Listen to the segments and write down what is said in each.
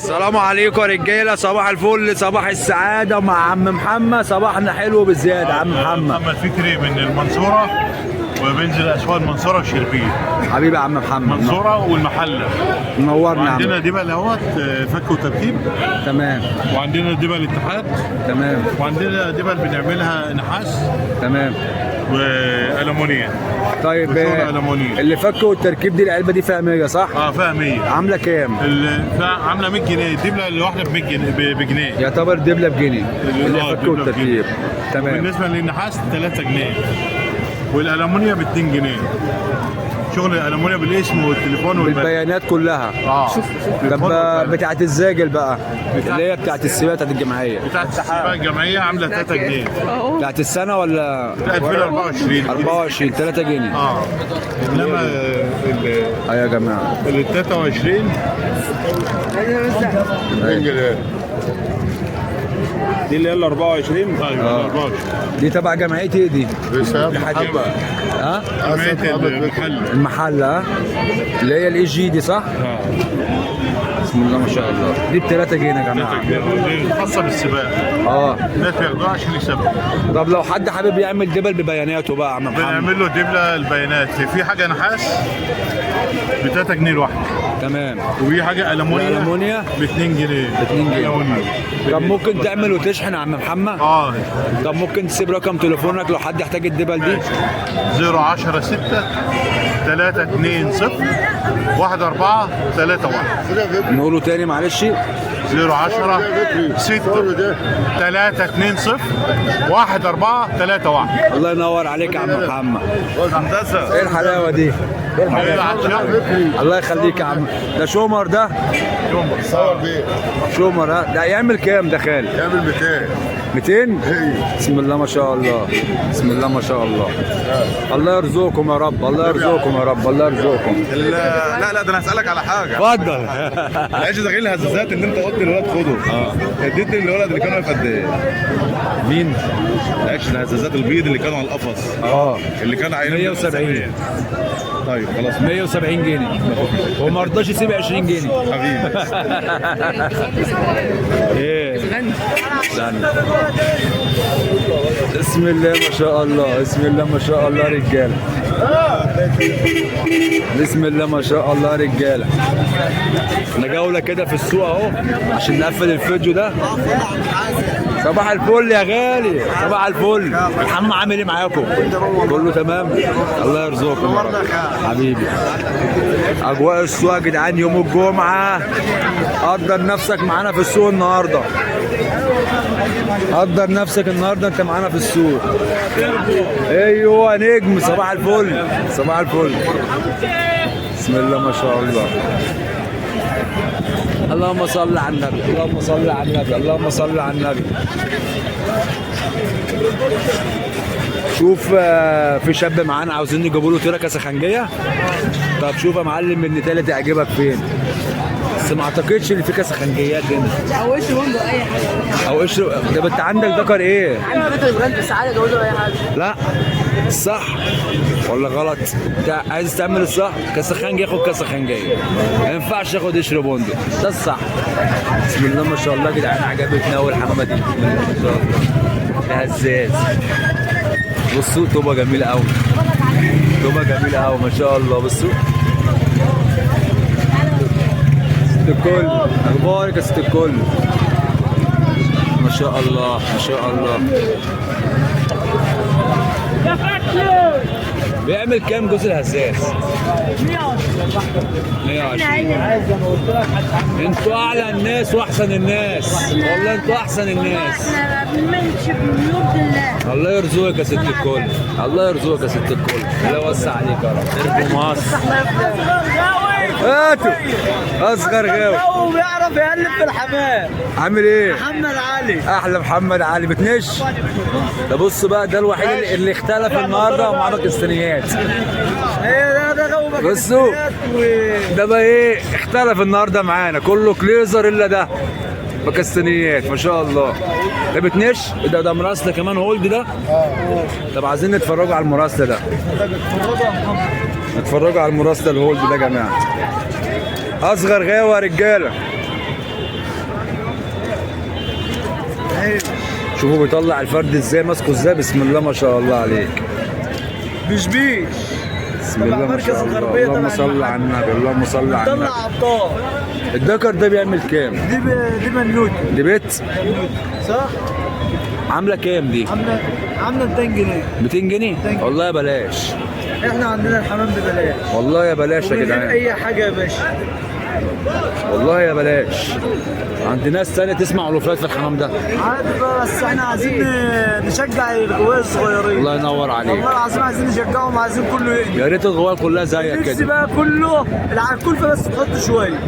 السلام عليكم يا رجاله، صباح الفل، صباح السعاده مع عم محمد. صباحنا حلو بالزياده. عم محمد فكري من المنصوره وبنزل اسواق المنصوره وشربين. حبيبي يا عم محمد، المنصوره والمحله. منورنا. عندنا دبل اهوت فك وتركيب. تمام. وعندنا دبل الاتحاد. تمام. وعندنا دبل بنعملها نحاس. تمام. والومنيوم. طيب ألمونيوم. اللي فك والتركيب دي العلبه دي فيها 100 صح؟ فيها 100. عامله كام؟ عامله 100 جنيه. الدبله الواحده ب 100 جنيه بجنيه. يعتبر دبله بجنيه اللي فك دبلة والتركيب. تمام. بالنسبه للنحاس 3 جنيه. والالومنيوم ب 2 جنيه. شغل الالومنيوم بالاسم والتليفون والبيانات كلها. طب بتاعت الزاجل بقى اللي هي بتاعت السباق بتاعت الجمعيه. بتاعت السباق الجمعيه عامله 3 جنيه. بتاعت السنه ولا 2024؟ 24 3 جنيه. انما ايوه يا جماعه ال 23 جنيه. دي اللي هي ال 24. طيب 24 دي تبع جمعيه ايه دي؟ محبه. جمعيه المحل. المحله اللي هي الاي جي دي صح؟ بسم الله ما شاء الله. دي ب 3 جنيه يا جماعه. دي خاصه بالسباق. الناس بياخدوها عشان يسابقوا. طب لو حد حابب يعمل دبل ببياناته بقى يا عم محمد؟ بنعمل له دبله البيانات. في حاجه نحاس ب 3 جنيه الواحده. تمام. وفي حاجه الومنيا ب 2 جنيه. ب 2 جنيه. طب ممكن تعمل وتشحن يا عم محمد؟ طب ممكن تسيب رقم تليفونك لو حد يحتاج الدبل دي؟ 010 6 320 14 31. نقوله تاني معلش. 010 6 320 14 31. الله ينور عليك يا عم محمد. هندسه. ايه الحلاوه دي؟ ايه الحلاوه؟ الله يخليك يا عم. ده شومر ده؟ شومر. صور بيه. شومر. ده يعمل كام ده خالي؟ يعمل 200. 200؟ بسم الله ما شاء الله. بسم الله ما شاء الله. الله يرزقكم يا رب، الله يرزقكم يا رب، الله يرزقكم. لا ده انا هسألك على حاجة. اتفضل. العيش ده غير الهزازات اللي انت قلت للولاد خده. اديتني للولد اللي كانوا قد ايه؟ مين؟ العيش الهزازات البيض اللي كانوا على القفص. اللي كان عينهم 170. طيب خلاص 170 جنيه وما رضاش يسيب 20 جنيه حبيبي. ايه استنى. بسم الله ما شاء الله، بسم الله ما شاء الله رجاله. بسم الله ما شاء الله رجاله. احنا جوله كده في السوق اهو عشان نقفل الفيديو ده. صباح الفل يا غالي، صباح الفل. محمد عامل ايه معاكم؟ كله تمام؟ الله يرزقكم يا رب حبيبي. اجواء السوق يا جدعان يوم الجمعه. قدر نفسك معانا في السوق النهارده. قدر نفسك النهارده انت معانا في السوق. ايوه نجم. صباح الفل، صباح الفل. بسم الله ما شاء الله. اللهم صل على النبي، اللهم صل على النبي، اللهم صل على النبي. شوف في شاب معانا عاوزين نجيبوا له تركه سخنجيه. طب شوف يا معلم النتايه تعجبك فين. بس ما اعتقدش ان في كسخنجيات هنا. او قشر بندق اي حاجه. او قشر. طب انت عندك ذكر ايه؟ عندي ذكر صغير بس عادي اجوزه اي حاجه. لا الصح ولا غلط؟ انت عايز تعمل الصح؟ كسخنجي ياخد كسخنجيه، ما ينفعش ياخد قشر بندق، ده الصح. بسم الله ما شاء الله يا جدعان. عجبتني قوي الحمامه دي. بسم الله ما شاء الله. ده هزاز. بصوا طوبه جميله قوي، طوبه جميله قوي ما شاء الله. بصوا ست الكل. اخبارك يا ست الكل؟ ما شاء الله ما شاء الله. بيعمل كام جوز الهزاز؟ 120. انتوا اعلى الناس واحسن الناس، والله انتوا احسن الناس. احنا بنمشي بنور الله. الله يرزقك يا ست الكل، الله يرزقك يا ست الكل. الله يوسع عليك يا رب. ارجو مصر. هاتوا اصغر غاوي. هو بيعرف يقلب في الحمام. عامل ايه؟ محمد علي. احلى محمد علي. بتنش. ده بص بقى، ده الوحيد اللي اختلف النهارده ومعاه باكستانيات. ده هو بصوا ده بقى ايه، اختلف النهارده معانا كله كليزر الا ده باكستانيات ما شاء الله. ده بتنش. ده مراسله كمان هولد ده. طب عايزين نتفرجوا على المراسله ده. نتفرجوا على المراسله الهولد ده يا جماعه. اصغر غاوه يا رجاله. شوفوا بيطلع الفرد ازاي، ماسكه ازاي، بسم الله ما شاء الله عليك. بشبيش. بسم الله ما مركز شاء الله. الغربية اللهم تبع صل على النبي، اللهم صل على النبي. طلع عطار. الدكر ده بيعمل كام؟ دي منوتي. دي بيت صح؟ عامله كام دي؟ عامله 200 جنيه. 200 جنيه؟ 200 جنيه. والله يا بلاش، احنا عندنا الحمام ببلاش. والله يا بلاش يا ومن غير جدعان، اي حاجه يا باشا. والله يا بلاش. عند ناس تانية تسمع ألوفات في الحمام ده. عادي بقى، بس احنا عايزين نشجع الغوايه الصغيرين. الله ينور عليك. والله العظيم عايزين نشجعهم، عايزين كله يقلي. يا ريت الغوال كلها زيك نفسي كده. بقى كله الكلفه بس تحط شويه.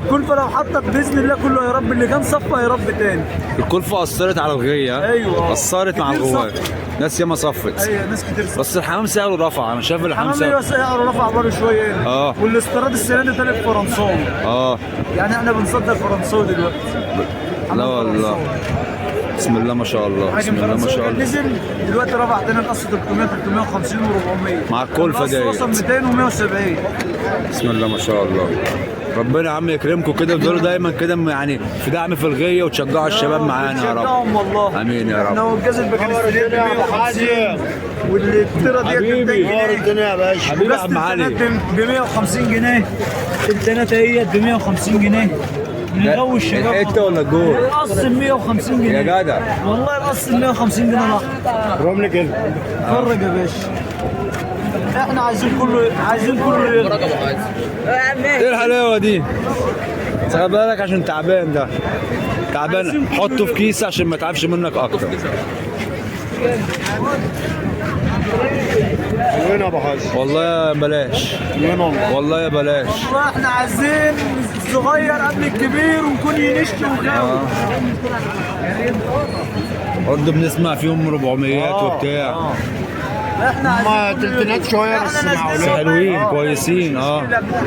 الكلفه لو حطت باذن الله كله هيربي، اللي كان صفى هيربي تاني. الكلفة أثرت على الغية. أيوة. أثرت مع كتير الغوال. صفت. ناس ياما صفت. ايوه ناس كتير صفت. بس الحمام سعره رفع، أنا شايف الحمام سعره. سعره رفع برضه شويه هنا. والاستيراد السنه دي طلع فرنساوي. يعني احنا بنصدر فرنساوي دلوقتي. لا والله. بسم الله ما شاء الله، بسم الله ما شاء الله. نزل دلوقتي رفع تاني القص 300 350 و400 مع الكلفة ديت. وصل 200 و170. بسم الله ما شاء الله. ربنا يا عم يكرمكم كده، وتفضلوا دايما كده يعني في دعم في الغيه، وتشجعوا الشباب معانا يا رب. نشجعهم والله. امين يا رب. احنا والجاز الباكستاني ب 150 والتيره ديت ب 200 جنيه. الدنيا يا باشا. حبيبي يا عم علي. ب 150 جنيه. التنات اهيت ب 150 جنيه. نغوي الشباب. الحته ولا الجول؟ القص ب 150 جنيه. يا جدع. والله القص ب 150 جنيه لحظه. رمل كده. فرج يا باشا. احنا عايزين كله يغلى. ايه الحلاوه دي؟ خلي بالك عشان تعبان ده. تعبان، حطه في كيس عشان ما تعبش منك اكتر. وين يا ابو حاج؟ والله يا بلاش. وين والله؟ والله يا بلاش. والله احنا عايزين الصغير قبل الكبير ونكون ينشي وخاوي. برضه بنسمع فيهم 400 وبتاع. احنا عايزين تلتينات شويه بس بس حلوين كويسين.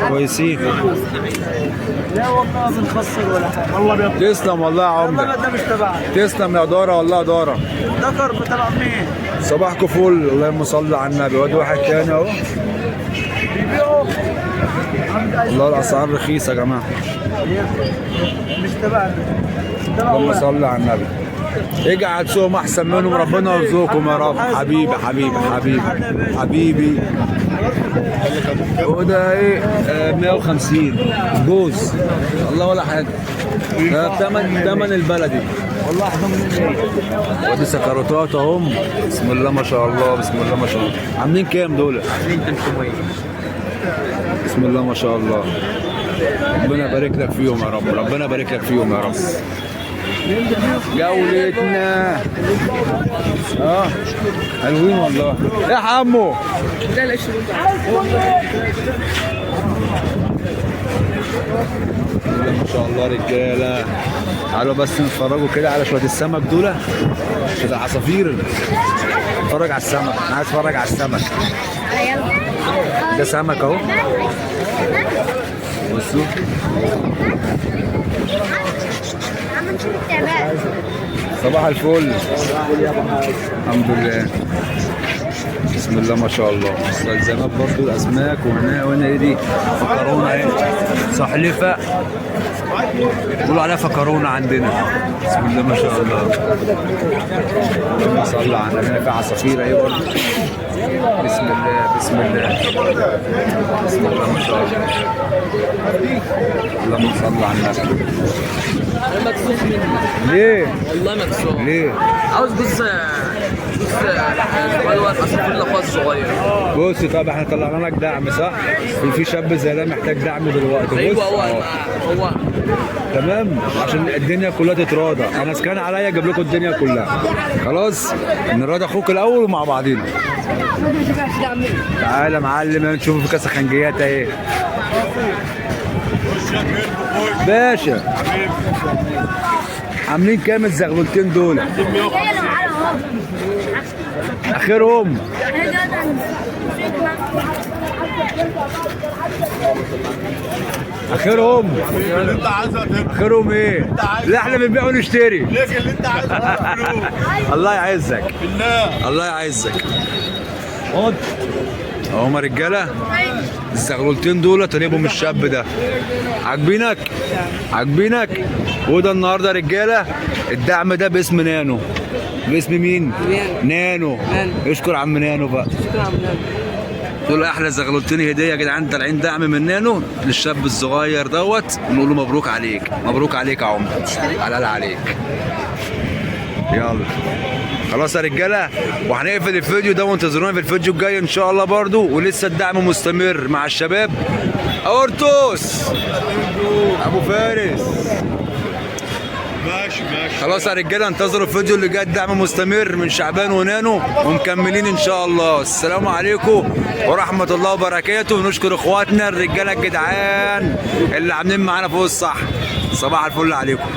كويسين. لا والله ما بنخسر ولا حاجه. والله بيض. تسلم والله يا والله عمده. ده مش تبعنا. تسلم يا دارة، والله دارة. ذكر بتبع مين؟ صباحكم فل، اللهم صل على النبي. واد واحد تاني اهو. بيبيعوا. والله الاسعار رخيصه يا جماعه. مش تبعنا. اللهم صل على النبي. اجعل سوهم احسن منهم، ربنا يرزقكم يا رب. حبيبي حبيبي حبيبي حبيبي. وده ايه؟ 150 جوز. الله ولا حاجه. ده تمن البلدي. والله احنا من ودي سكروتات اهم. بسم الله ما شاء الله، بسم الله ما شاء الله. عاملين كام دول؟ عاملين 300. بسم الله ما شاء الله. ربنا يبارك لك فيهم يا رب، ربنا يبارك لك فيهم يا رب. جولتنا حلوين والله يا حمو. ما شاء الله رجاله. تعالوا بس نتفرجوا كده على شويه السمك دول، شويه العصافير. اتفرج على السمك، انا عايز اتفرج على السمك. ده سمك اهو، بصوا. صباح الفل. الحمد لله. بسم الله ما شاء الله. مستلزمات برضو الاسماك. وهنا ايه دي؟ فكرونه اهي، سحلفه بيقولوا عليها فكرونه عندنا. بسم الله ما شاء الله. اللهم صل على النبي. هنا في عصافير اهي برضو. بسم الله بسم الله بسم الله ما شاء الله. اللهم صل على النبي. انا مكسوف مني ليه؟ والله مكسوف. ليه؟ عاوز بص ولد عصافير الاخوات الصغير. بص، طب احنا طلعنا لك دعم صح؟ في شاب زي ده محتاج دعم دلوقتي. بص ايوه هو تمام، عشان الدنيا كلها تتراضى. انا اسكان عليا اجيب لكم الدنيا كلها. خلاص نراضي اخوك الاول ومع بعضينا. تعالى يا معلم نشوف في كاس خنجيات اهي. باشا عاملين كام الزغلولتين دول؟ اخرهم اخرهم اللي انت عايزها تبقى. اخرهم ايه؟ لا احنا بنبيع ونشتري. ليك اللي انت عايزها فلوس. الله يعزك، بالله. الله يعزك. خد اهما رجاله. الزغلولتين دول تريبهم الشاب ده. عاجبينك؟ عاجبينك؟ وده النهارده يا رجاله الدعم ده باسم نانو. باسم مين؟ نانو. اشكر عم نانو بقى. دول احلى زغلولتين هديه يا جدعان، طالعين دعم من نانو للشاب الصغير دوت، ونقول له مبروك عليك، مبروك عليك يا عمر، حلال عليك. يلا خلاص يا رجاله، وهنقفل الفيديو ده وانتظرونا في الفيديو الجاي ان شاء الله برضو، ولسه الدعم مستمر مع الشباب. اورتوس ابو فارس. ماشي خلاص يا رجاله، انتظروا الفيديو اللي جاي، الدعم مستمر من شعبان ونانو ومكملين ان شاء الله. السلام عليكم ورحمه الله وبركاته، ونشكر اخواتنا الرجاله الجدعان اللي عاملين معانا فوق الصح. صباح الفل عليكم.